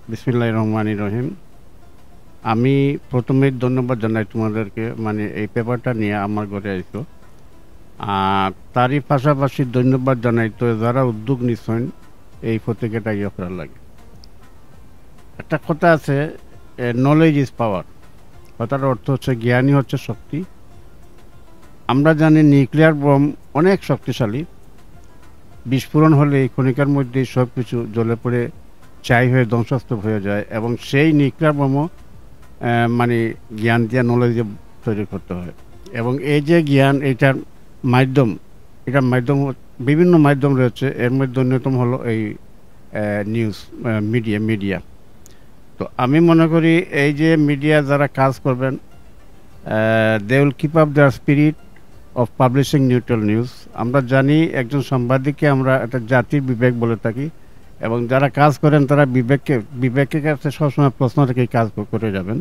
বিসমিল্লাহির রহমানির রহিম। আমি প্রথমেই ধন্যবাদ জানাই তোমাদেরকে, মানে এই পেপারটা নিয়ে আমার ঘরে আইছো। আর তারই পাশাপাশি ধন্যবাদ জানাই তো যারা উদ্যোগ নিচ্ছেন এই পত্রিকাটা ইয়ে করার লাগে। একটা কথা আছে, নলেজ ইজ পাওয়ার। কথার অর্থ হচ্ছে জ্ঞানই হচ্ছে শক্তি। আমরা জানি নিউক্লিয়ার বোম অনেক শক্তিশালী। বিস্ফোরণ হলে এই কণিকার মধ্যে সব কিছু জ্বলে পড়ে ছাই হয়ে ধ্বংসস্তূপ হয়ে যায়, এবং সেই নিউক্লিয়ার বোমও মানে জ্ঞান দিয়ে নলেজ দিয়ে তৈরি করতে হয়। এবং এই যে জ্ঞান, এটার মাধ্যম বিভিন্ন মাধ্যম রয়েছে। এর মধ্যে অন্যতম হলো এই নিউজ মিডিয়া। তো আমি মনে করি এই যে মিডিয়া যারা কাজ করবেন, they will keep up their spirit of publishing neutral news. আমরা জানি একজন সাংবাদিককে আমরা একটা জাতির বিবেক বলে থাকি, এবং যারা কাজ করেন তারা বিবেকের কাছে সবসময় প্রশ্ন রেখেই কাজ করে যাবেন।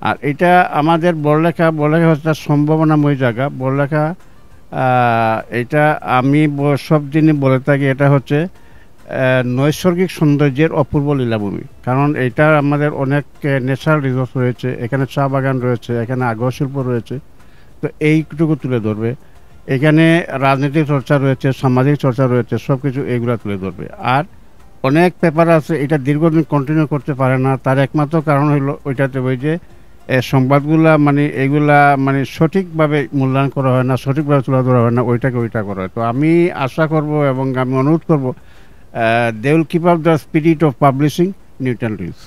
আর এটা আমাদের বড়লেখা হচ্ছে সম্ভাবনাময় জায়গা। বড়লেখা এটা আমি সব দিনই বলে থাকি, এটা হচ্ছে নৈসর্গিক সৌন্দর্যের অপূর্ব লীলাভূমি। কারণ এটা আমাদের অনেক ন্যাচারাল রিসোর্স রয়েছে, এখানে চা বাগান রয়েছে, এখানে আগর শিল্প রয়েছে। তো এইটুকু তুলে ধরবে। এখানে রাজনৈতিক চর্চা রয়েছে, সামাজিক চর্চা রয়েছে, সব কিছু এইগুলা তুলে ধরবে। আর অনেক পেপার আছে এটা দীর্ঘদিন কন্টিনিউ করতে পারে না, তার একমাত্র কারণ হলো ওইটাতে ওই যে সংবাদগুলা এগুলা সঠিকভাবে মূল্যায়ন করা হয় না, সঠিকভাবে তুলে ধরা হয় না, ওইটা করা হয়। তো আমি আশা করব এবং আমি অনুরোধ করব, they will keep up the spirit of publishing neutral news.